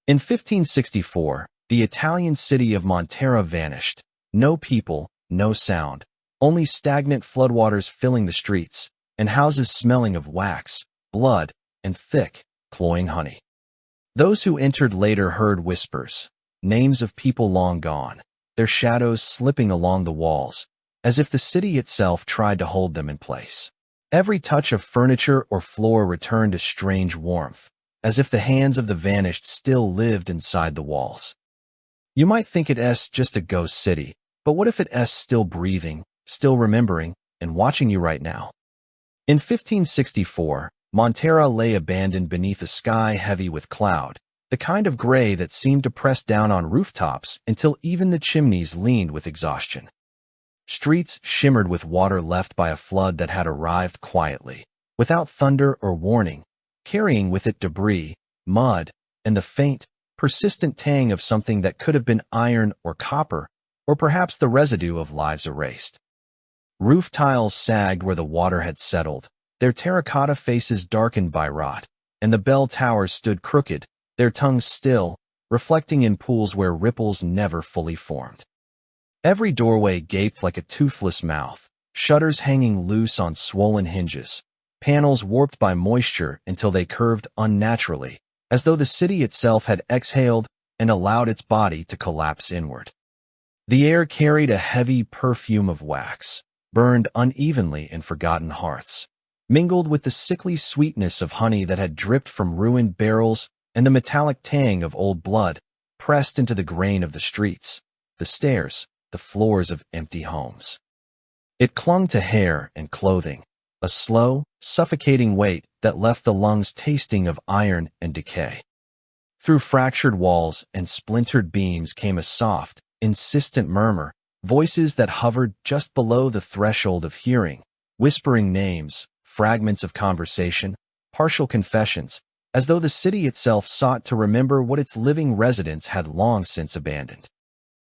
In 1564, the Italian city of Monterra vanished. No people, no sound, only stagnant floodwaters filling the streets, and houses smelling of wax, blood, and thick, cloying honey. Those who entered later heard whispers, names of people long gone, their shadows slipping along the walls, as if the city itself tried to hold them in place. Every touch of furniture or floor returned a strange warmth, as if the hands of the vanished still lived inside the walls. You might think it's just a ghost city, but what if it's still breathing, still remembering, and watching you right now? In 1564, Monterra lay abandoned beneath a sky heavy with cloud, the kind of gray that seemed to press down on rooftops until even the chimneys leaned with exhaustion. Streets shimmered with water left by a flood that had arrived quietly, without thunder or warning, carrying with it debris, mud, and the faint, persistent tang of something that could have been iron or copper, or perhaps the residue of lives erased. Roof tiles sagged where the water had settled, their terracotta faces darkened by rot, and the bell towers stood crooked, their tongues still, reflecting in pools where ripples never fully formed. Every doorway gaped like a toothless mouth, shutters hanging loose on swollen hinges, panels warped by moisture until they curved unnaturally, as though the city itself had exhaled and allowed its body to collapse inward. The air carried a heavy perfume of wax, burned unevenly in forgotten hearths, mingled with the sickly sweetness of honey that had dripped from ruined barrels and the metallic tang of old blood pressed into the grain of the streets, the stairs, the floors of empty homes. It clung to hair and clothing, a slow, suffocating weight that left the lungs tasting of iron and decay. Through fractured walls and splintered beams came a soft, insistent murmur, voices that hovered just below the threshold of hearing, whispering names, fragments of conversation, partial confessions, as though the city itself sought to remember what its living residents had long since abandoned.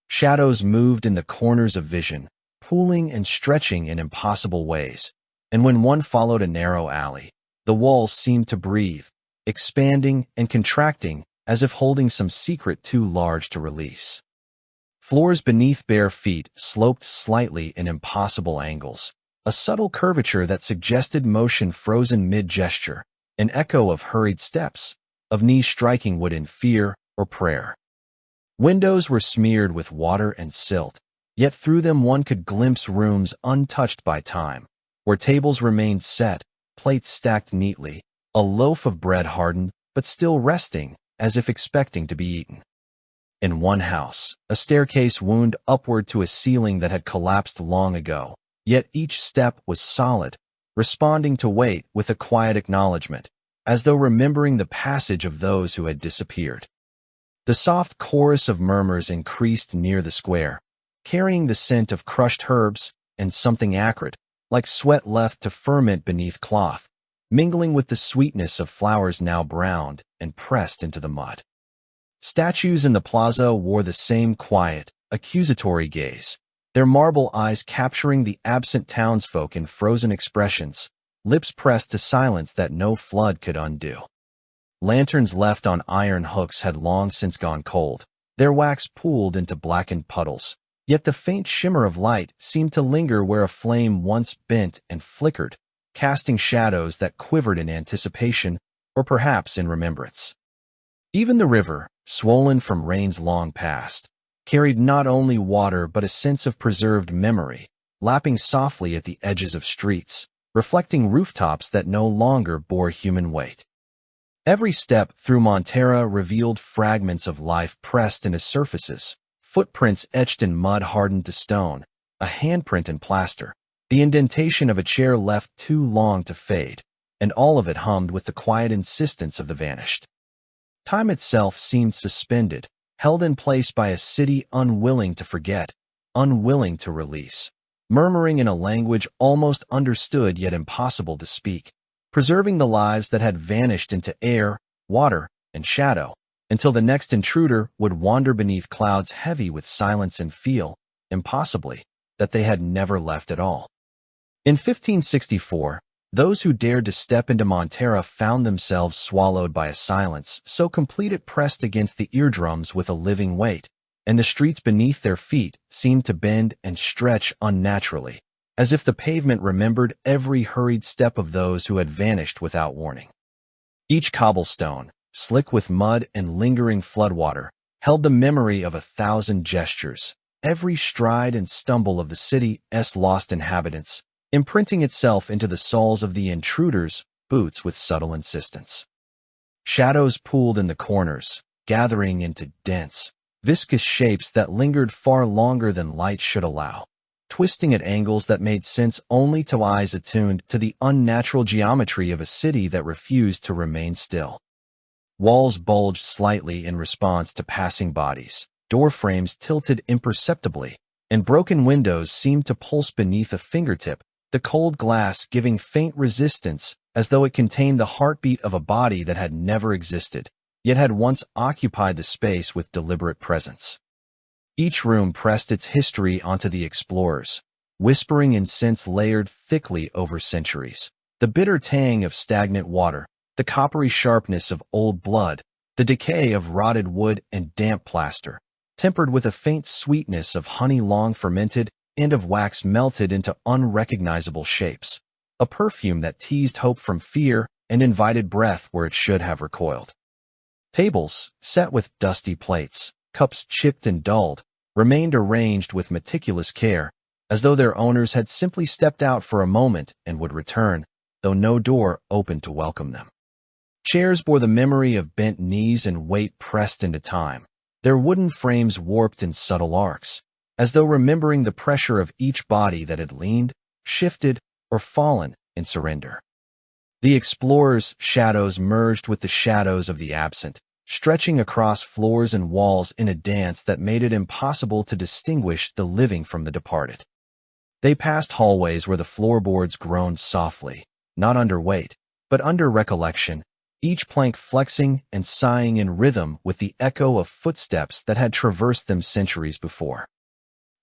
Shadows moved in the corners of vision, pooling and stretching in impossible ways, and when one followed a narrow alley, the walls seemed to breathe, expanding and contracting as if holding some secret too large to release. Floors beneath bare feet sloped slightly in impossible angles, a subtle curvature that suggested motion frozen mid-gesture, an echo of hurried steps, of knees striking wood in fear or prayer. Windows were smeared with water and silt, yet through them one could glimpse rooms untouched by time, where tables remained set, plates stacked neatly, a loaf of bread hardened but still resting as if expecting to be eaten. In one house, a staircase wound upward to a ceiling that had collapsed long ago, yet each step was solid, responding to weight with a quiet acknowledgement, as though remembering the passage of those who had disappeared. The soft chorus of murmurs increased near the square, carrying the scent of crushed herbs and something acrid, like sweat left to ferment beneath cloth, mingling with the sweetness of flowers now browned and pressed into the mud. Statues in the plaza wore the same quiet, accusatory gaze, their marble eyes capturing the absent townsfolk in frozen expressions, lips pressed to silence that no flood could undo. Lanterns left on iron hooks had long since gone cold, their wax pooled into blackened puddles, yet the faint shimmer of light seemed to linger where a flame once bent and flickered, casting shadows that quivered in anticipation or perhaps in remembrance. Even the river, swollen from rains long past, carried not only water but a sense of preserved memory, lapping softly at the edges of streets, reflecting rooftops that no longer bore human weight. Every step through Monterra revealed fragments of life pressed into surfaces, footprints etched in mud hardened to stone, a handprint in plaster, the indentation of a chair left too long to fade, and all of it hummed with the quiet insistence of the vanished. Time itself seemed suspended, held in place by a city unwilling to forget, unwilling to release, murmuring in a language almost understood yet impossible to speak, preserving the lives that had vanished into air, water, and shadow, until the next intruder would wander beneath clouds heavy with silence and feel, impossibly, that they had never left at all. In 1564, Those who dared to step into Monterra found themselves swallowed by a silence so complete it pressed against the eardrums with a living weight, and the streets beneath their feet seemed to bend and stretch unnaturally, as if the pavement remembered every hurried step of those who had vanished without warning. Each cobblestone, slick with mud and lingering floodwater, held the memory of 1,000 gestures, every stride and stumble of the city's lost inhabitants, imprinting itself into the soles of the intruders' boots with subtle insistence. Shadows pooled in the corners, gathering into dense, viscous shapes that lingered far longer than light should allow, twisting at angles that made sense only to eyes attuned to the unnatural geometry of a city that refused to remain still. Walls bulged slightly in response to passing bodies, door frames tilted imperceptibly, and broken windows seemed to pulse beneath a fingertip, the cold glass giving faint resistance as though it contained the heartbeat of a body that had never existed, yet had once occupied the space with deliberate presence. Each room pressed its history onto the explorers, whispering in scents layered thickly over centuries, the bitter tang of stagnant water, the coppery sharpness of old blood, the decay of rotted wood and damp plaster, tempered with a faint sweetness of honey long fermented and of wax melted into unrecognizable shapes, a perfume that teased hope from fear and invited breath where it should have recoiled. Tables, set with dusty plates, cups chipped and dulled, remained arranged with meticulous care, as though their owners had simply stepped out for a moment and would return, though no door opened to welcome them. Chairs bore the memory of bent knees and weight pressed into time, their wooden frames warped in subtle arcs, as though remembering the pressure of each body that had leaned, shifted, or fallen in surrender. The explorers' shadows merged with the shadows of the absent, stretching across floors and walls in a dance that made it impossible to distinguish the living from the departed. They passed hallways where the floorboards groaned softly, not under weight, but under recollection, each plank flexing and sighing in rhythm with the echo of footsteps that had traversed them centuries before.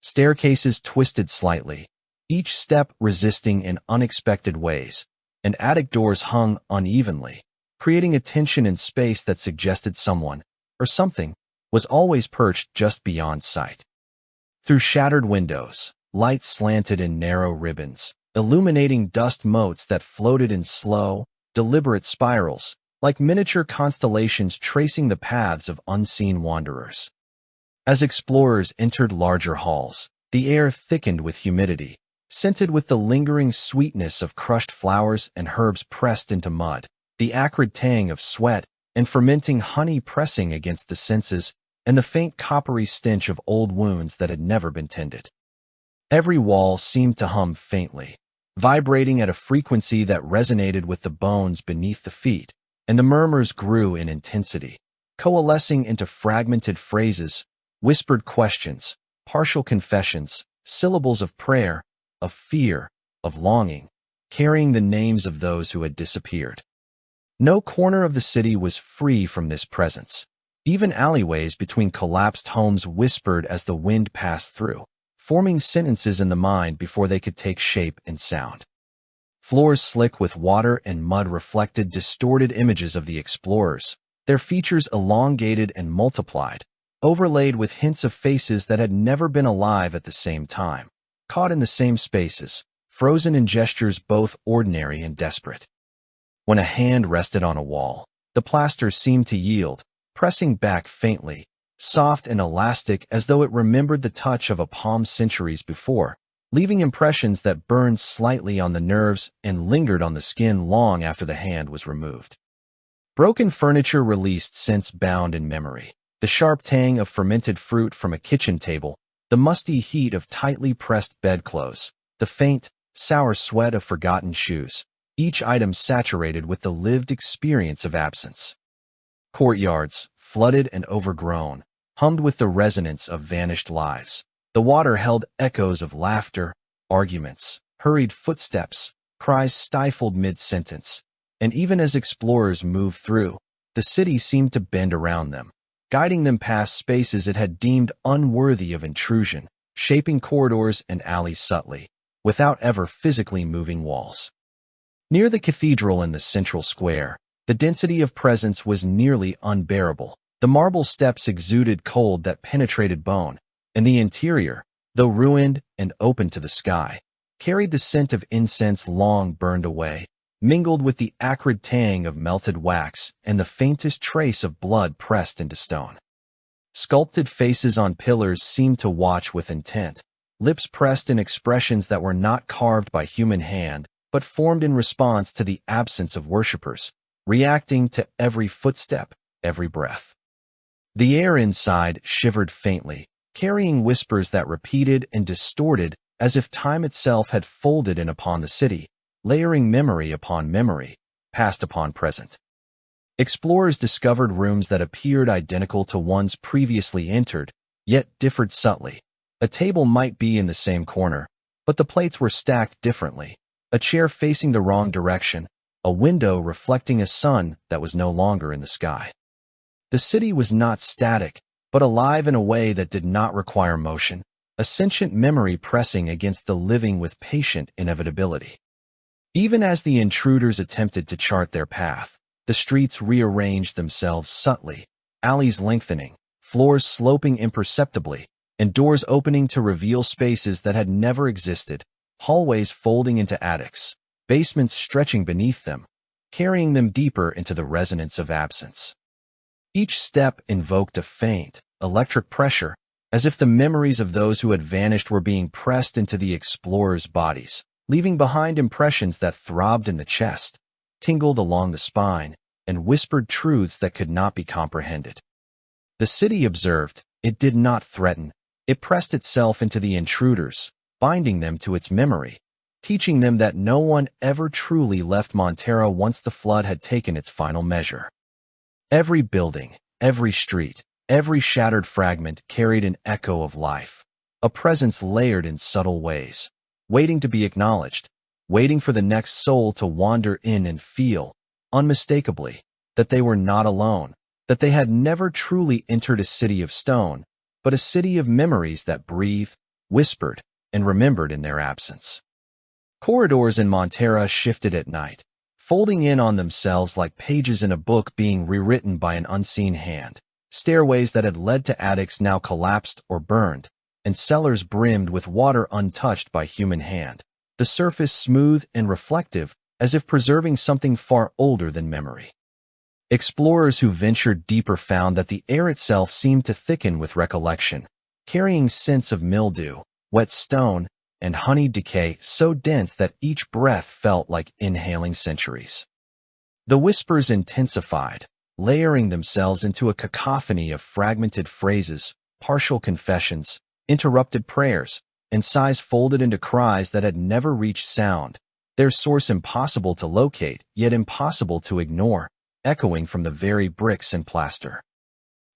Staircases twisted slightly, each step resisting in unexpected ways, and attic doors hung unevenly, creating a tension in space that suggested someone, or something, was always perched just beyond sight. Through shattered windows, light slanted in narrow ribbons, illuminating dust motes that floated in slow, deliberate spirals, like miniature constellations tracing the paths of unseen wanderers. As explorers entered larger halls, the air thickened with humidity, scented with the lingering sweetness of crushed flowers and herbs pressed into mud, the acrid tang of sweat and fermenting honey pressing against the senses, and the faint coppery stench of old wounds that had never been tended. Every wall seemed to hum faintly, vibrating at a frequency that resonated with the bones beneath the feet, and the murmurs grew in intensity, coalescing into fragmented phrases, whispered questions, partial confessions, syllables of prayer, of fear, of longing, carrying the names of those who had disappeared. No corner of the city was free from this presence. Even alleyways between collapsed homes whispered as the wind passed through, forming sentences in the mind before they could take shape in sound. Floors slick with water and mud reflected distorted images of the explorers, their features elongated and multiplied, overlaid with hints of faces that had never been alive at the same time, caught in the same spaces, frozen in gestures both ordinary and desperate. When a hand rested on a wall, the plaster seemed to yield, pressing back faintly, soft and elastic as though it remembered the touch of a palm centuries before, leaving impressions that burned slightly on the nerves and lingered on the skin long after the hand was removed. Broken furniture released scents bound in memory, the sharp tang of fermented fruit from a kitchen table, the musty heat of tightly pressed bedclothes, the faint, sour sweat of forgotten shoes, each item saturated with the lived experience of absence. Courtyards, flooded and overgrown, hummed with the resonance of vanished lives. The water held echoes of laughter, arguments, hurried footsteps, cries stifled mid-sentence, and even as explorers moved through, the city seemed to bend around them, guiding them past spaces it had deemed unworthy of intrusion, shaping corridors and alleys subtly, without ever physically moving walls. Near the cathedral in the central square, the density of presence was nearly unbearable. The marble steps exuded cold that penetrated bone, and the interior, though ruined and open to the sky, carried the scent of incense long burned away, mingled with the acrid tang of melted wax and the faintest trace of blood pressed into stone. Sculpted faces on pillars seemed to watch with intent, lips pressed in expressions that were not carved by human hand, but formed in response to the absence of worshippers, reacting to every footstep, every breath. The air inside shivered faintly, carrying whispers that repeated and distorted as if time itself had folded in upon the city, layering memory upon memory, past upon present. Explorers discovered rooms that appeared identical to ones previously entered, yet differed subtly. A table might be in the same corner, but the plates were stacked differently. A chair facing the wrong direction, a window reflecting a sun that was no longer in the sky. The city was not static, but alive in a way that did not require motion, a sentient memory pressing against the living with patient inevitability. Even as the intruders attempted to chart their path, the streets rearranged themselves subtly, alleys lengthening, floors sloping imperceptibly, and doors opening to reveal spaces that had never existed, hallways folding into attics, basements stretching beneath them, carrying them deeper into the resonance of absence. Each step invoked a faint, electric pressure, as if the memories of those who had vanished were being pressed into the explorers' bodies, leaving behind impressions that throbbed in the chest, tingled along the spine, and whispered truths that could not be comprehended. The city observed, it did not threaten, it pressed itself into the intruders, binding them to its memory, teaching them that no one ever truly left Monterra once the flood had taken its final measure. Every building, every street, every shattered fragment carried an echo of life, a presence layered in subtle ways, waiting to be acknowledged, waiting for the next soul to wander in and feel, unmistakably, that they were not alone, that they had never truly entered a city of stone, but a city of memories that breathed, whispered, and remembered in their absence. Corridors in Monterra shifted at night, folding in on themselves like pages in a book being rewritten by an unseen hand. Stairways that had led to attics now collapsed or burned, and cellars brimmed with water untouched by human hand, the surface smooth and reflective as if preserving something far older than memory. Explorers who ventured deeper found that the air itself seemed to thicken with recollection, carrying scents of mildew, wet stone, and honeyed decay so dense that each breath felt like inhaling centuries. The whispers intensified, layering themselves into a cacophony of fragmented phrases, partial confessions, interrupted prayers, and sighs folded into cries that had never reached sound, their source impossible to locate, yet impossible to ignore, echoing from the very bricks and plaster.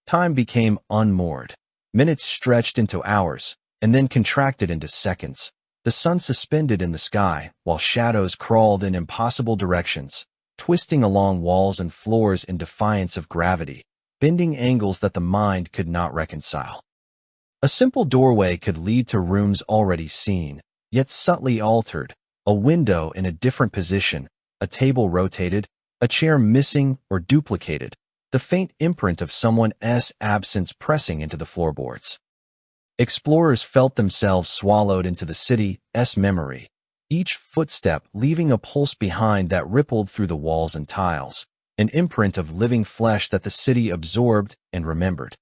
Time became unmoored. Minutes stretched into hours, and then contracted into seconds. The sun suspended in the sky, while shadows crawled in impossible directions, twisting along walls and floors in defiance of gravity, bending angles that the mind could not reconcile. A simple doorway could lead to rooms already seen, yet subtly altered, a window in a different position, a table rotated, a chair missing or duplicated, the faint imprint of someone's absence pressing into the floorboards. Explorers felt themselves swallowed into the city's memory, each footstep leaving a pulse behind that rippled through the walls and tiles, an imprint of living flesh that the city absorbed and remembered.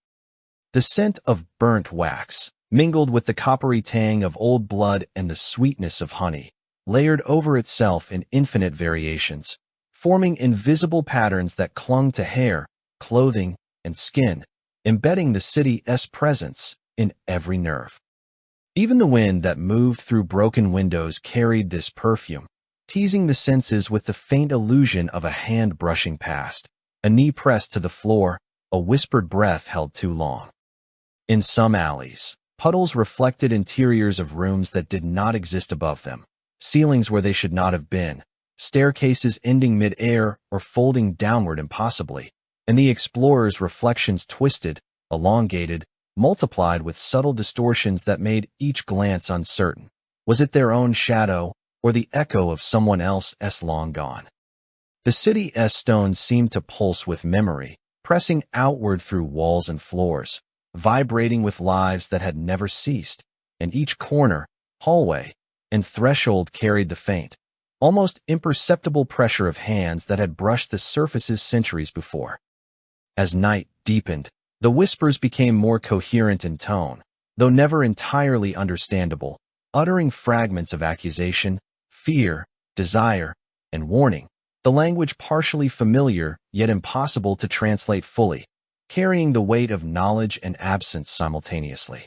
The scent of burnt wax, mingled with the coppery tang of old blood and the sweetness of honey, layered over itself in infinite variations, forming invisible patterns that clung to hair, clothing, and skin, embedding the city's presence in every nerve. Even the wind that moved through broken windows carried this perfume, teasing the senses with the faint illusion of a hand brushing past, a knee pressed to the floor, a whispered breath held too long. In some alleys, puddles reflected interiors of rooms that did not exist above them, ceilings where they should not have been, staircases ending mid-air or folding downward impossibly, and the explorers' reflections twisted, elongated, multiplied with subtle distortions that made each glance uncertain. Was it their own shadow, or the echo of someone else's long gone. The city's stones seemed to pulse with memory, pressing outward through walls and floors, vibrating with lives that had never ceased, and each corner, hallway, and threshold carried the faint, almost imperceptible pressure of hands that had brushed the surfaces centuries before. As night deepened, the whispers became more coherent in tone, though never entirely understandable, uttering fragments of accusation, fear, desire, and warning, the language partially familiar yet impossible to translate fully, carrying the weight of knowledge and absence simultaneously.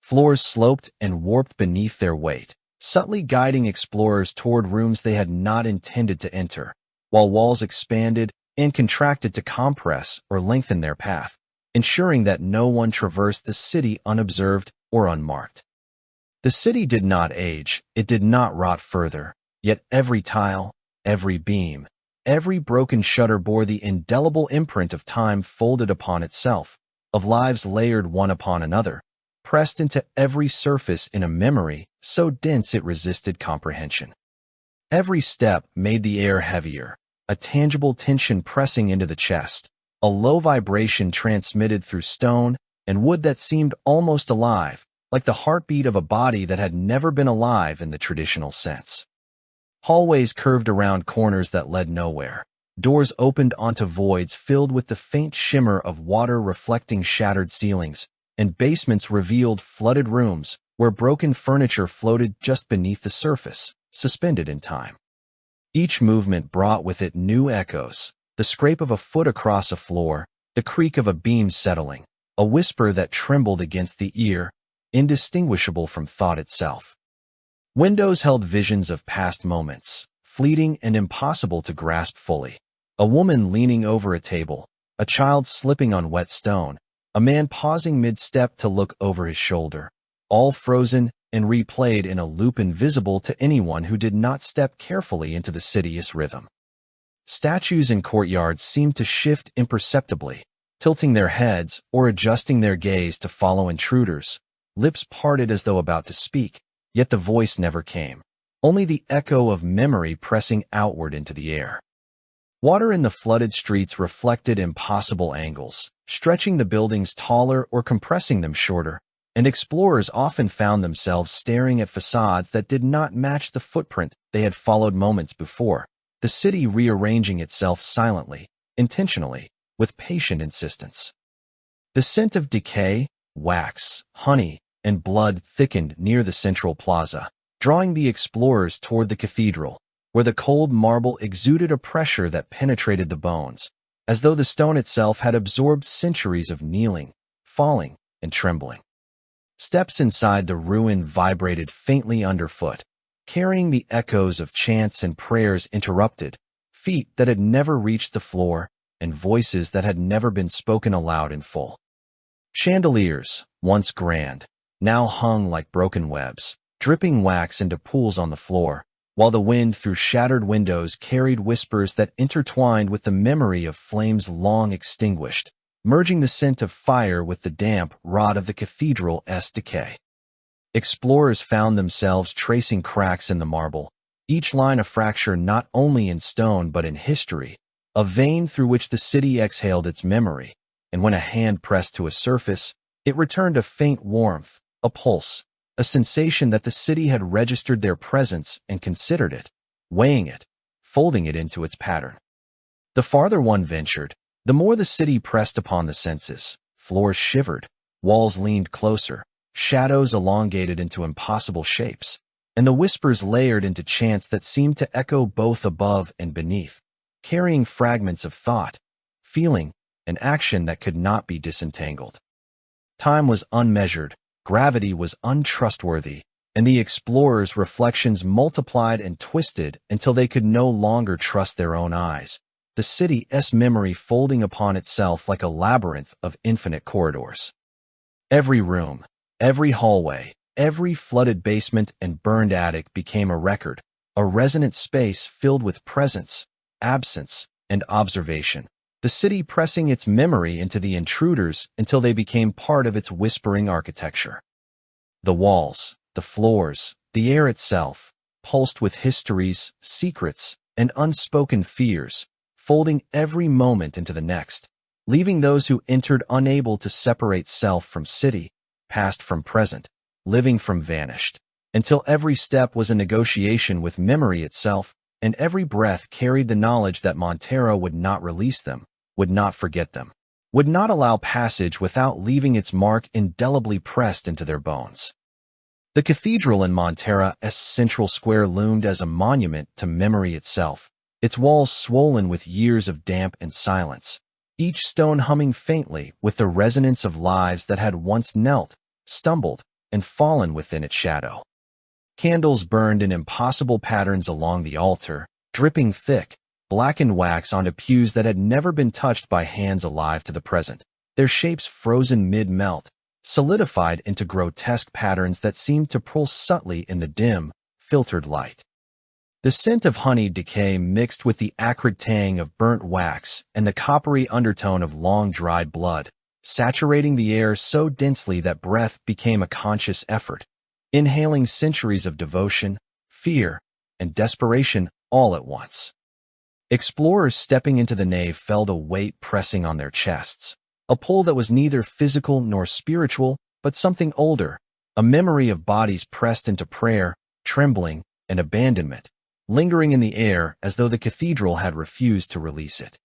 Floors sloped and warped beneath their weight, subtly guiding explorers toward rooms they had not intended to enter, while walls expanded and contracted to compress or lengthen their path, ensuring that no one traversed the city unobserved or unmarked. The city did not age, it did not rot further, yet every tile, every beam, every broken shutter bore the indelible imprint of time folded upon itself, of lives layered one upon another, pressed into every surface in a memory so dense it resisted comprehension. Every step made the air heavier, a tangible tension pressing into the chest, a low vibration transmitted through stone and wood that seemed almost alive, like the heartbeat of a body that had never been alive in the traditional sense. Hallways curved around corners that led nowhere. Doors opened onto voids filled with the faint shimmer of water reflecting shattered ceilings, and basements revealed flooded rooms where broken furniture floated just beneath the surface, suspended in time. Each movement brought with it new echoes, the scrape of a foot across a floor, the creak of a beam settling, a whisper that trembled against the ear, indistinguishable from thought itself. Windows held visions of past moments, fleeting and impossible to grasp fully. A woman leaning over a table, a child slipping on wet stone, a man pausing mid-step to look over his shoulder, all frozen and replayed in a loop invisible to anyone who did not step carefully into the city's rhythm. Statues in courtyards seemed to shift imperceptibly, tilting their heads or adjusting their gaze to follow intruders, lips parted as though about to speak, yet the voice never came, only the echo of memory pressing outward into the air. Water in the flooded streets reflected impossible angles, stretching the buildings taller or compressing them shorter, and explorers often found themselves staring at facades that did not match the footprint they had followed moments before, the city rearranging itself silently, intentionally, with patient insistence. The scent of decay, wax, honey, and blood thickened near the central plaza, drawing the explorers toward the cathedral, where the cold marble exuded a pressure that penetrated the bones, as though the stone itself had absorbed centuries of kneeling, falling, and trembling. Steps inside the ruin vibrated faintly underfoot, carrying the echoes of chants and prayers interrupted, feet that had never reached the floor, and voices that had never been spoken aloud in full. Chandeliers, once grand, now hung like broken webs, dripping wax into pools on the floor, while the wind through shattered windows carried whispers that intertwined with the memory of flames long extinguished, merging the scent of fire with the damp rot of the cathedral's decay. Explorers found themselves tracing cracks in the marble, each line a fracture not only in stone but in history, a vein through which the city exhaled its memory, and when a hand pressed to a surface, it returned a faint warmth, a pulse, a sensation that the city had registered their presence and considered it, weighing it, folding it into its pattern. The farther one ventured, the more the city pressed upon the senses. Floors shivered, walls leaned closer, shadows elongated into impossible shapes, and the whispers layered into chants that seemed to echo both above and beneath, carrying fragments of thought, feeling, and action that could not be disentangled. Time was unmeasured, gravity was untrustworthy, and the explorers' reflections multiplied and twisted until they could no longer trust their own eyes, the city's memory folding upon itself like a labyrinth of infinite corridors. Every room, every hallway, every flooded basement and burned attic became a record, a resonant space filled with presence, absence, and observation, the city pressing its memory into the intruders until they became part of its whispering architecture. The walls, the floors, the air itself, pulsed with histories, secrets, and unspoken fears, folding every moment into the next, leaving those who entered unable to separate self from city, past from present, living from vanished, until every step was a negotiation with memory itself, and every breath carried the knowledge that Monterra would not release them, would not forget them, would not allow passage without leaving its mark indelibly pressed into their bones. The cathedral in Monterra's central square loomed as a monument to memory itself, its walls swollen with years of damp and silence, each stone humming faintly with the resonance of lives that had once knelt, stumbled, and fallen within its shadow. Candles burned in impossible patterns along the altar, dripping thick, blackened wax onto pews that had never been touched by hands alive to the present, their shapes frozen mid-melt, solidified into grotesque patterns that seemed to pulse subtly in the dim, filtered light. The scent of honeyed decay mixed with the acrid tang of burnt wax and the coppery undertone of long-dried blood, saturating the air so densely that breath became a conscious effort, inhaling centuries of devotion, fear, and desperation all at once. Explorers stepping into the nave felt a weight pressing on their chests, a pull that was neither physical nor spiritual, but something older, a memory of bodies pressed into prayer, trembling, and abandonment, lingering in the air as though the cathedral had refused to release it.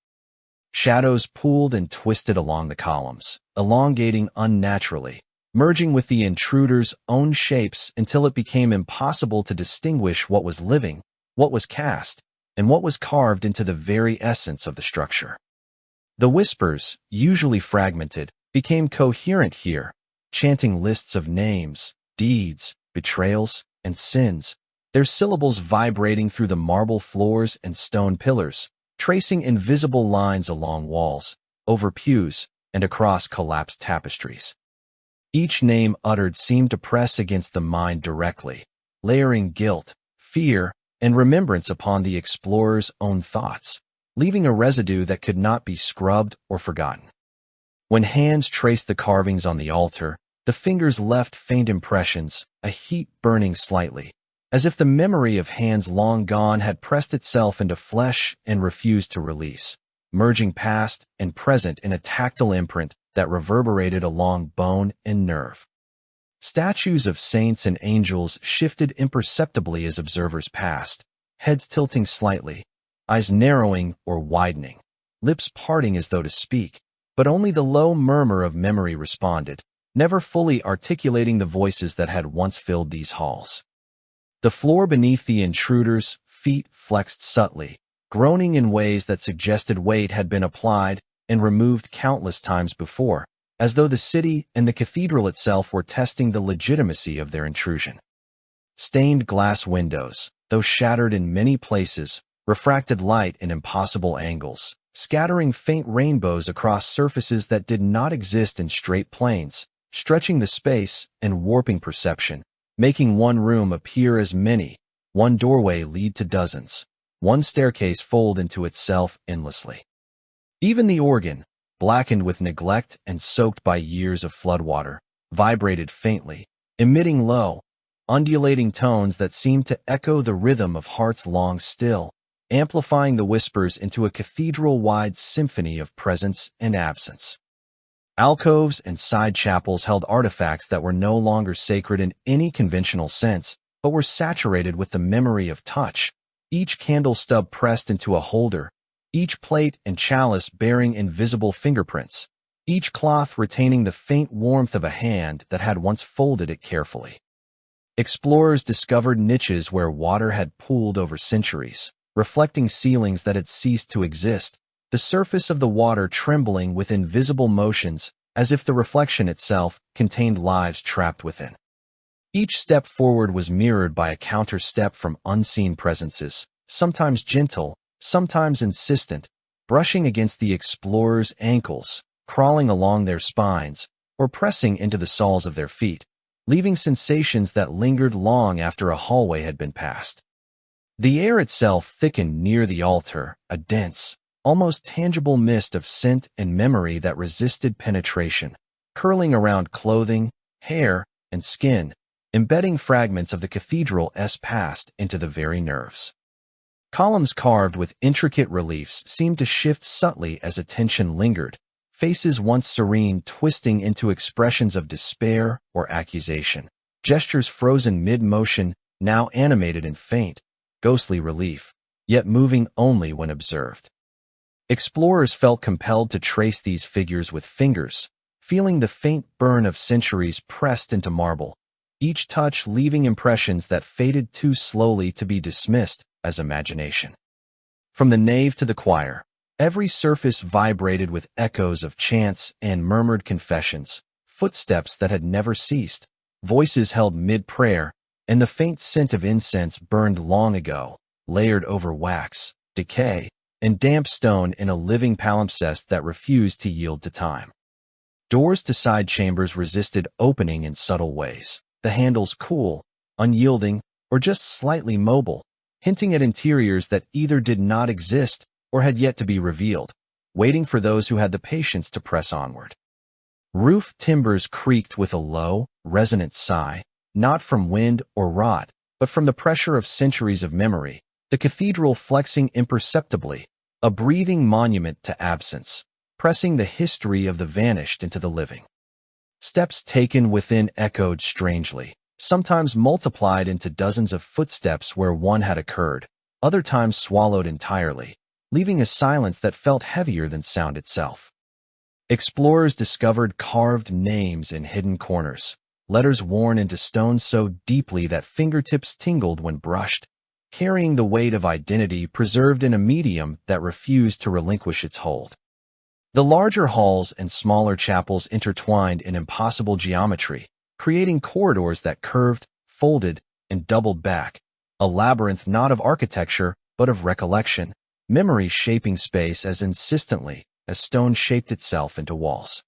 Shadows pooled and twisted along the columns, elongating unnaturally, merging with the intruder's own shapes until it became impossible to distinguish what was living, what was cast, and what was carved into the very essence of the structure. The whispers, usually fragmented, became coherent here, chanting lists of names, deeds, betrayals, and sins, their syllables vibrating through the marble floors and stone pillars, tracing invisible lines along walls, over pews, and across collapsed tapestries. Each name uttered seemed to press against the mind directly, layering guilt, fear, and remembrance upon the explorer's own thoughts, leaving a residue that could not be scrubbed or forgotten. When hands traced the carvings on the altar, the fingers left faint impressions, a heat burning slightly, as if the memory of hands long gone had pressed itself into flesh and refused to release, merging past and present in a tactile imprint that reverberated along bone and nerve. Statues of saints and angels shifted imperceptibly as observers passed, heads tilting slightly, eyes narrowing or widening, lips parting as though to speak, but only the low murmur of memory responded, never fully articulating the voices that had once filled these halls. The floor beneath the intruder's feet flexed subtly, groaning in ways that suggested weight had been applied and removed countless times before, as though the city and the cathedral itself were testing the legitimacy of their intrusion. Stained glass windows, though shattered in many places, refracted light in impossible angles, scattering faint rainbows across surfaces that did not exist in straight planes, stretching the space and warping perception, making one room appear as many, one doorway lead to dozens, one staircase fold into itself endlessly. Even the organ, blackened with neglect and soaked by years of floodwater, vibrated faintly, emitting low, undulating tones that seemed to echo the rhythm of hearts long still, amplifying the whispers into a cathedral-wide symphony of presence and absence. Alcoves and side chapels held artifacts that were no longer sacred in any conventional sense, but were saturated with the memory of touch, each candle stub pressed into a holder, each plate and chalice bearing invisible fingerprints, each cloth retaining the faint warmth of a hand that had once folded it carefully. Explorers discovered niches where water had pooled over centuries, reflecting ceilings that had ceased to exist, the surface of the water trembling with invisible motions as if the reflection itself contained lives trapped within. Each step forward was mirrored by a counter-step from unseen presences, sometimes gentle, sometimes insistent, brushing against the explorers' ankles, crawling along their spines, or pressing into the soles of their feet, leaving sensations that lingered long after a hallway had been passed. The air itself thickened near the altar, a dense, almost tangible mist of scent and memory that resisted penetration, curling around clothing, hair, and skin, embedding fragments of the cathedral's past into the very nerves. Columns carved with intricate reliefs seemed to shift subtly as attention lingered, faces once serene twisting into expressions of despair or accusation, gestures frozen mid-motion now animated in faint, ghostly relief, yet moving only when observed. Explorers felt compelled to trace these figures with fingers, feeling the faint burn of centuries pressed into marble, each touch leaving impressions that faded too slowly to be dismissed as imagination. From the nave to the choir, every surface vibrated with echoes of chants and murmured confessions, footsteps that had never ceased, voices held mid-prayer, and the faint scent of incense burned long ago, layered over wax, decay, and damp stone in a living palimpsest that refused to yield to time. Doors to side chambers resisted opening in subtle ways, the handles cool, unyielding, or just slightly mobile, hinting at interiors that either did not exist or had yet to be revealed, waiting for those who had the patience to press onward. Roof timbers creaked with a low, resonant sigh, not from wind or rot, but from the pressure of centuries of memory, the cathedral flexing imperceptibly, a breathing monument to absence, pressing the history of the vanished into the living. Steps taken within echoed strangely, sometimes multiplied into dozens of footsteps where one had occurred, other times swallowed entirely, leaving a silence that felt heavier than sound itself. Explorers discovered carved names in hidden corners, letters worn into stone so deeply that fingertips tingled when brushed, carrying the weight of identity preserved in a medium that refused to relinquish its hold. The larger halls and smaller chapels intertwined in impossible geometry, creating corridors that curved, folded, and doubled back, a labyrinth not of architecture but of recollection, memory shaping space as insistently as stone shaped itself into walls.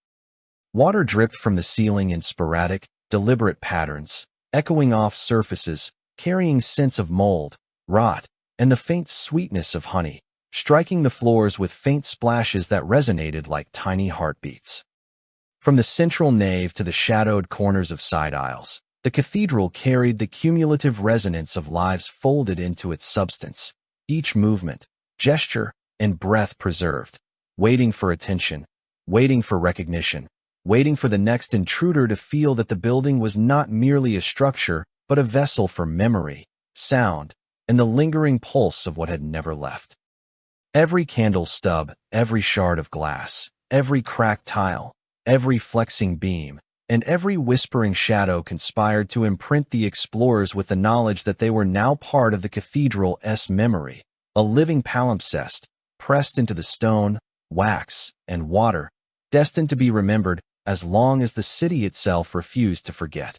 Water dripped from the ceiling in sporadic, deliberate patterns, echoing off surfaces, carrying scents of mold, rot, and the faint sweetness of honey, striking the floors with faint splashes that resonated like tiny heartbeats. From the central nave to the shadowed corners of side aisles, the cathedral carried the cumulative resonance of lives folded into its substance, each movement, gesture, and breath preserved, waiting for attention, waiting for recognition, waiting for the next intruder to feel that the building was not merely a structure, but a vessel for memory, sound, and the lingering pulse of what had never left. Every candle stub, every shard of glass, every cracked tile, every flexing beam, and every whispering shadow conspired to imprint the explorers with the knowledge that they were now part of the cathedral's memory, a living palimpsest, pressed into the stone, wax, and water, destined to be remembered as long as the city itself refused to forget.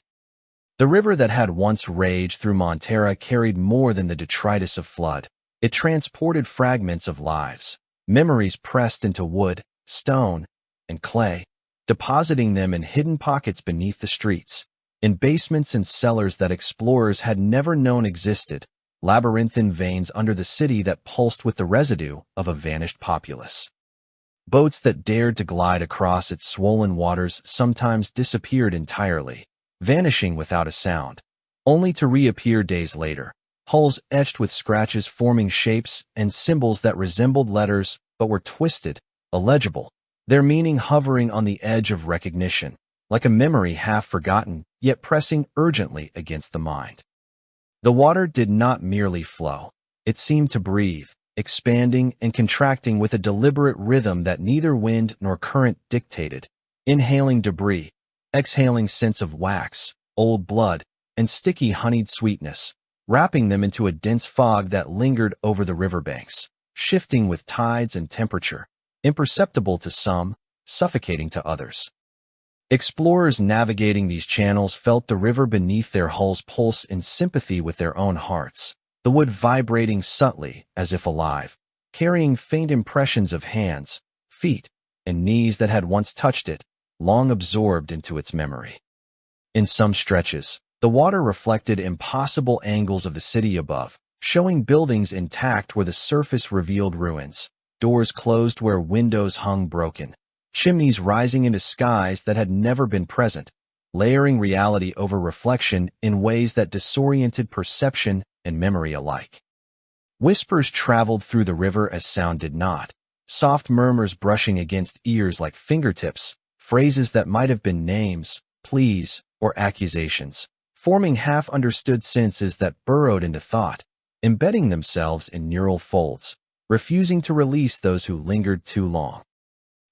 The river that had once raged through Monterra carried more than the detritus of flood. It transported fragments of lives, memories pressed into wood, stone, and clay, depositing them in hidden pockets beneath the streets, in basements and cellars that explorers had never known existed, labyrinthine veins under the city that pulsed with the residue of a vanished populace. Boats that dared to glide across its swollen waters sometimes disappeared entirely, vanishing without a sound, only to reappear days later, hulls etched with scratches forming shapes and symbols that resembled letters but were twisted, illegible, their meaning hovering on the edge of recognition, like a memory half forgotten yet pressing urgently against the mind. The water did not merely flow, it seemed to breathe, expanding and contracting with a deliberate rhythm that neither wind nor current dictated, inhaling debris, exhaling scents of wax, old blood, and sticky honeyed sweetness, wrapping them into a dense fog that lingered over the riverbanks, shifting with tides and temperature, imperceptible to some, suffocating to others. Explorers navigating these channels felt the river beneath their hulls pulse in sympathy with their own hearts, the wood vibrating subtly as if alive, carrying faint impressions of hands, feet, and knees that had once touched it, long absorbed into its memory. In some stretches, the water reflected impossible angles of the city above, showing buildings intact where the surface revealed ruins, doors closed where windows hung broken, chimneys rising into skies that had never been present, layering reality over reflection in ways that disoriented perception and memory alike. Whispers traveled through the river as sound did not, soft murmurs brushing against ears like fingertips, phrases that might have been names, pleas, or accusations, forming half-understood sentences that burrowed into thought, embedding themselves in neural folds, refusing to release those who lingered too long.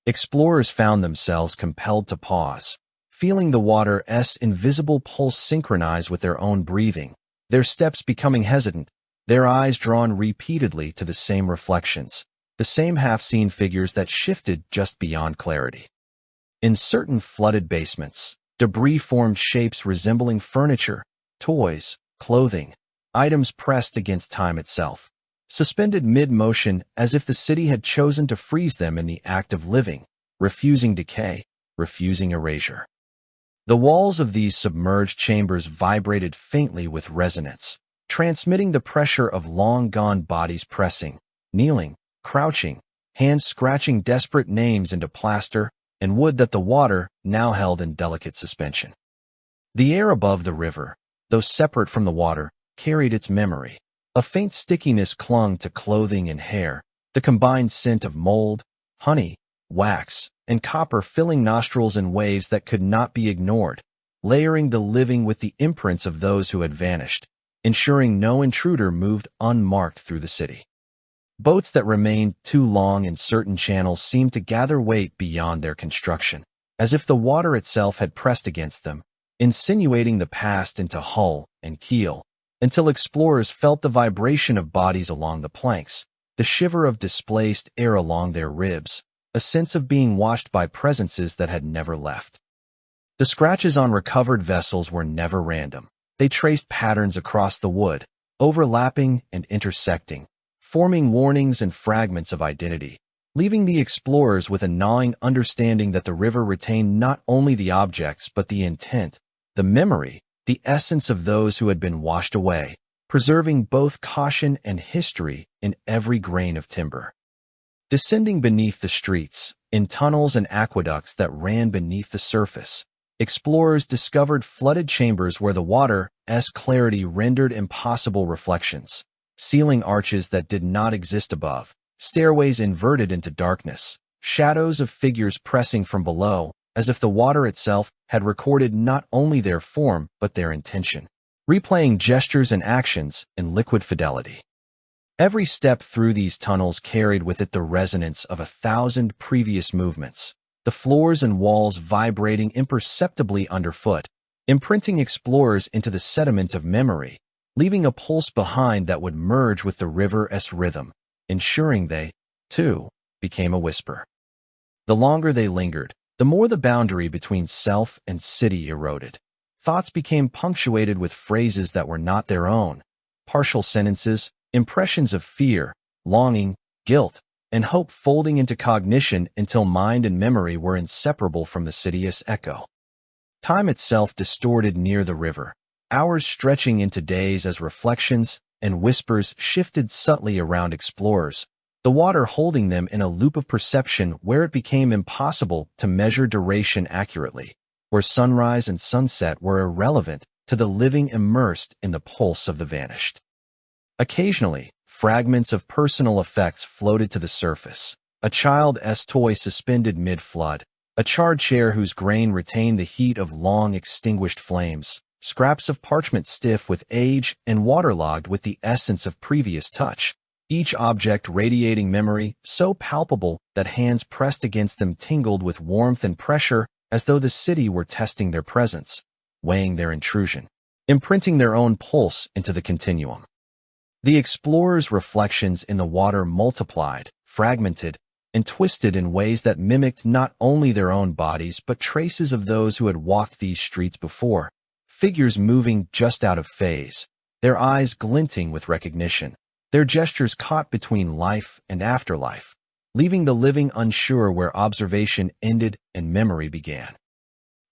Explorers found themselves compelled to pause, feeling the water's invisible pulse synchronize with their own breathing, their steps becoming hesitant, their eyes drawn repeatedly to the same reflections, the same half-seen figures that shifted just beyond clarity. In certain flooded basements, debris formed shapes resembling furniture, toys, clothing, items pressed against time itself, suspended mid-motion as if the city had chosen to freeze them in the act of living, refusing decay, refusing erasure. The walls of these submerged chambers vibrated faintly with resonance, transmitting the pressure of long-gone bodies pressing, kneeling, crouching, hands scratching desperate names into plaster and wood that the water now held in delicate suspension. The air above the river, though separate from the water, carried its memory. A faint stickiness clung to clothing and hair, the combined scent of mold, honey, wax, and copper filling nostrils in waves that could not be ignored, layering the living with the imprints of those who had vanished, ensuring no intruder moved unmarked through the city. Boats that remained too long in certain channels seemed to gather weight beyond their construction, as if the water itself had pressed against them, insinuating the past into hull and keel, until explorers felt the vibration of bodies along the planks, the shiver of displaced air along their ribs, a sense of being watched by presences that had never left. The scratches on recovered vessels were never random. They traced patterns across the wood, overlapping and intersecting, forming warnings and fragments of identity, leaving the explorers with a gnawing understanding that the river retained not only the objects but the intent, the memory, the essence of those who had been washed away, preserving both caution and history in every grain of timber. Descending beneath the streets, in tunnels and aqueducts that ran beneath the surface, explorers discovered flooded chambers where the water's clarity rendered impossible reflections, ceiling arches that did not exist above, stairways inverted into darkness, shadows of figures pressing from below, as if the water itself had recorded not only their form but their intention, replaying gestures and actions in liquid fidelity. Every step through these tunnels carried with it the resonance of 1,000 previous movements, the floors and walls vibrating imperceptibly underfoot, imprinting explorers into the sediment of memory, leaving a pulse behind that would merge with the river's rhythm, ensuring they, too, became a whisper. The longer they lingered, the more the boundary between self and city eroded. Thoughts became punctuated with phrases that were not their own, partial sentences, impressions of fear, longing, guilt, and hope folding into cognition until mind and memory were inseparable from the city's echo. Time itself distorted near the river, hours stretching into days as reflections and whispers shifted subtly around explorers, the water holding them in a loop of perception where it became impossible to measure duration accurately, where sunrise and sunset were irrelevant to the living immersed in the pulse of the vanished. Occasionally, fragments of personal effects floated to the surface, a child's toy suspended mid-flood, a charred chair whose grain retained the heat of long-extinguished flames, scraps of parchment stiff with age and waterlogged with the essence of previous touch, each object radiating memory so palpable that hands pressed against them tingled with warmth and pressure as though the city were testing their presence, weighing their intrusion, imprinting their own pulse into the continuum. The explorers' reflections in the water multiplied, fragmented, and twisted in ways that mimicked not only their own bodies but traces of those who had walked these streets before, figures moving just out of phase, their eyes glinting with recognition, their gestures caught between life and afterlife, leaving the living unsure where observation ended and memory began.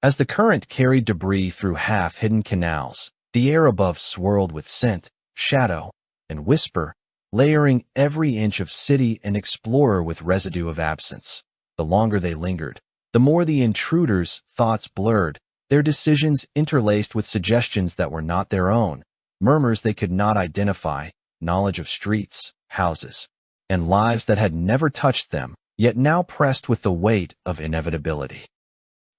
As the current carried debris through half-hidden canals, the air above swirled with scent, shadow, and whisper, layering every inch of city and explorer with residue of absence. The longer they lingered, the more the intruders' thoughts blurred, their decisions interlaced with suggestions that were not their own, murmurs they could not identify, knowledge of streets, houses, and lives that had never touched them, yet now pressed with the weight of inevitability.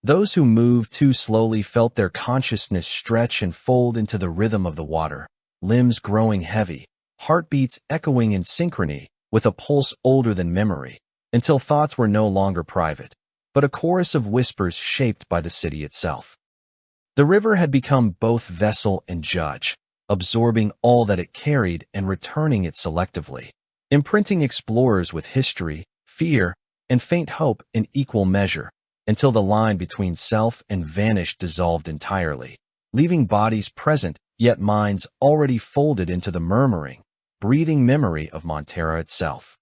Those who moved too slowly felt their consciousness stretch and fold into the rhythm of the water, limbs growing heavy, heartbeats echoing in synchrony with a pulse older than memory, until thoughts were no longer private, but a chorus of whispers shaped by the city itself. The river had become both vessel and judge, absorbing all that it carried and returning it selectively, imprinting explorers with history, fear, and faint hope in equal measure, until the line between self and vanish dissolved entirely, leaving bodies present, yet minds already folded into the murmuring, breathing memory of Monterra itself.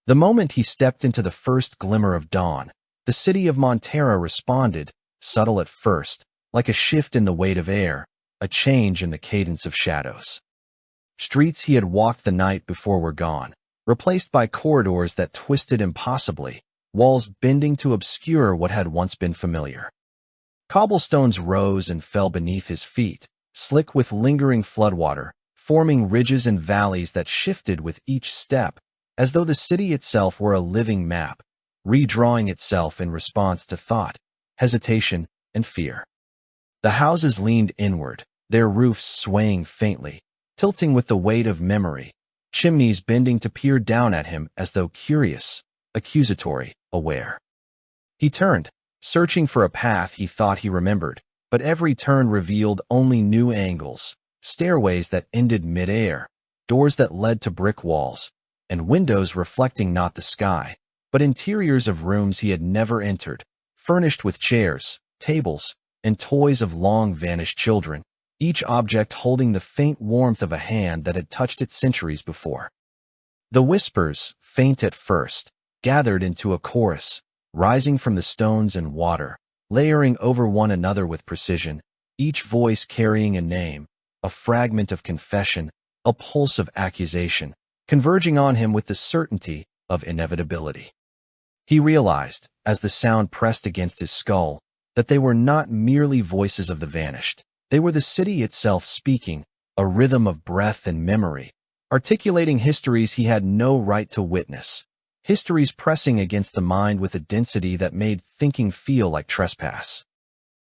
The moment he stepped into the first glimmer of dawn, the city of Monterra responded, subtle at first, like a shift in the weight of air, a change in the cadence of shadows. Streets he had walked the night before were gone, replaced by corridors that twisted impossibly, walls bending to obscure what had once been familiar. Cobblestones rose and fell beneath his feet, slick with lingering floodwater, forming ridges and valleys that shifted with each step, as though the city itself were a living map, redrawing itself in response to thought, hesitation, and fear. The houses leaned inward, their roofs swaying faintly, tilting with the weight of memory, chimneys bending to peer down at him as though curious, accusatory, aware. He turned, searching for a path he thought he remembered, but every turn revealed only new angles, stairways that ended mid-air, doors that led to brick walls, and windows reflecting not the sky, but interiors of rooms he had never entered, furnished with chairs, tables, and toys of long-vanished children, each object holding the faint warmth of a hand that had touched it centuries before. The whispers, faint at first, gathered into a chorus, rising from the stones and water, layering over one another with precision, each voice carrying a name, a fragment of confession, a pulse of accusation, converging on him with the certainty of inevitability. He realized, as the sound pressed against his skull, that they were not merely voices of the vanished. They were the city itself speaking, a rhythm of breath and memory, articulating histories he had no right to witness, histories pressing against the mind with a density that made thinking feel like trespass.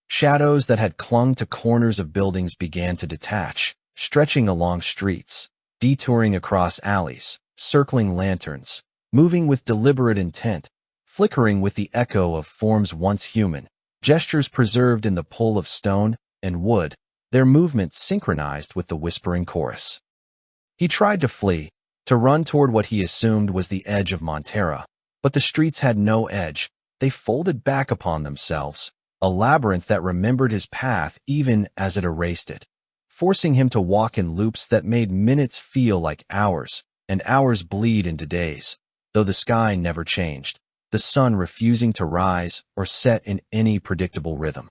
Shadows that had clung to corners of buildings began to detach, stretching along streets, detouring across alleys, circling lanterns, moving with deliberate intent, flickering with the echo of forms once human, gestures preserved in the pull of stone and wood, their movements synchronized with the whispering chorus. He tried to flee, to run toward what he assumed was the edge of Monterra, but the streets had no edge. They folded back upon themselves, a labyrinth that remembered his path even as it erased it, forcing him to walk in loops that made minutes feel like hours, and hours bleed into days, though the sky never changed, the sun refusing to rise or set in any predictable rhythm.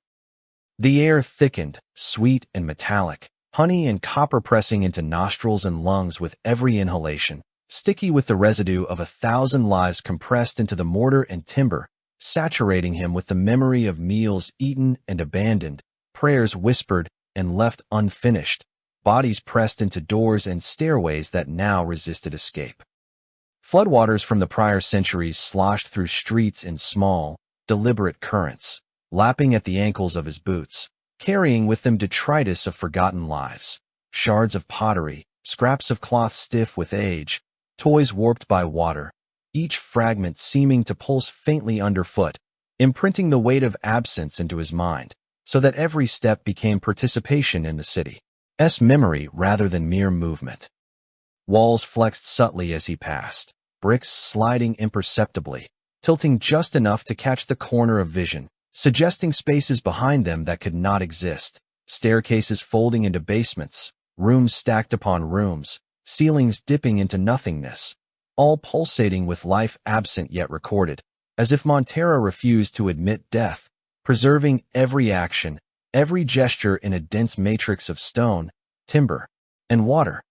The air thickened, sweet and metallic, honey and copper pressing into nostrils and lungs with every inhalation, sticky with the residue of 1,000 lives compressed into the mortar and timber, saturating him with the memory of meals eaten and abandoned, prayers whispered and left unfinished, bodies pressed into doors and stairways that now resisted escape. Floodwaters from the prior centuries sloshed through streets in small, deliberate currents, lapping at the ankles of his boots, carrying with them detritus of forgotten lives, shards of pottery, scraps of cloth stiff with age, toys warped by water, each fragment seeming to pulse faintly underfoot, imprinting the weight of absence into his mind, so that every step became participation in the city's memory rather than mere movement. Walls flexed subtly as he passed, bricks sliding imperceptibly, tilting just enough to catch the corner of vision, suggesting spaces behind them that could not exist, staircases folding into basements, rooms stacked upon rooms, ceilings dipping into nothingness, all pulsating with life absent yet recorded, as if Monterra refused to admit death, preserving every action, every gesture in a dense matrix of stone, timber, and water.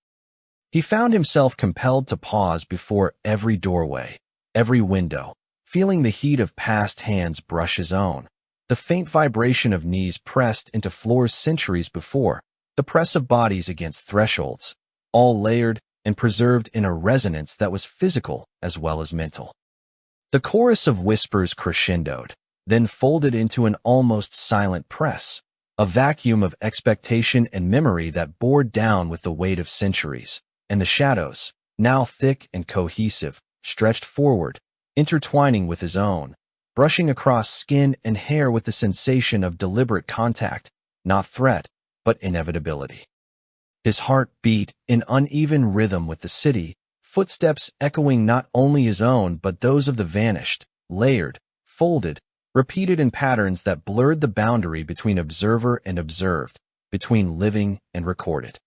He found himself compelled to pause before every doorway, every window, feeling the heat of past hands brush his own, the faint vibration of knees pressed into floors centuries before, the press of bodies against thresholds, all layered and preserved in a resonance that was physical as well as mental. The chorus of whispers crescendoed, then folded into an almost silent press, a vacuum of expectation and memory that bore down with the weight of centuries, and the shadows, now thick and cohesive, stretched forward, intertwining with his own, brushing across skin and hair with the sensation of deliberate contact, not threat, but inevitability. His heart beat in uneven rhythm with the city, footsteps echoing not only his own but those of the vanished, layered, folded, repeated in patterns that blurred the boundary between observer and observed, between living and recorded.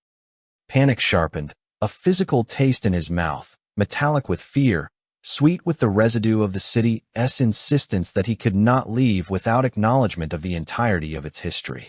Panic sharpened, a physical taste in his mouth, metallic with fear, sweet with the residue of the city's insistence that he could not leave without acknowledgement of the entirety of its history.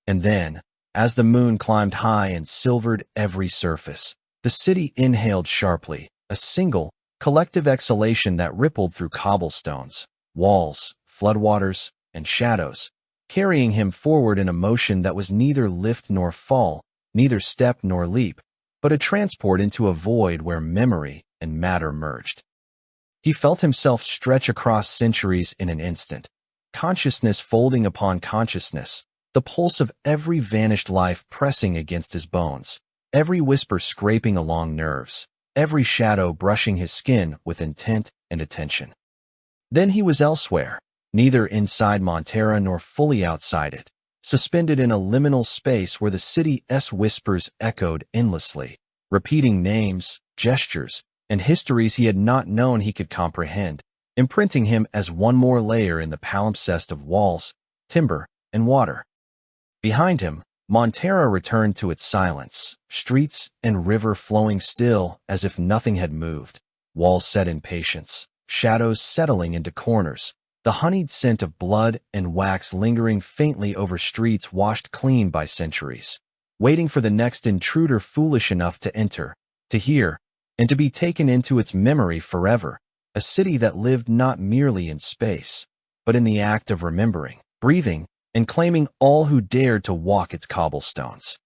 And then, as the moon climbed high and silvered every surface, the city inhaled sharply, a single, collective exhalation that rippled through cobblestones, walls, floodwaters, and shadows, carrying him forward in a motion that was neither lift nor fall, neither step nor leap, but a transport into a void where memory and matter merged. He felt himself stretch across centuries in an instant, consciousness folding upon consciousness, the pulse of every vanished life pressing against his bones, every whisper scraping along nerves, every shadow brushing his skin with intent and attention. Then he was elsewhere, neither inside Monterra nor fully outside it, suspended in a liminal space where the city's whispers echoed endlessly, repeating names, gestures, and histories he had not known he could comprehend, imprinting him as one more layer in the palimpsest of walls, timber, and water. Behind him, Monterra returned to its silence, streets and river flowing still as if nothing had moved, walls set in patience, shadows settling into corners, the honeyed scent of blood and wax lingering faintly over streets washed clean by centuries, waiting for the next intruder foolish enough to enter, to hear, and to be taken into its memory forever, a city that lived not merely in space, but in the act of remembering, breathing, and claiming all who dared to walk its cobblestones.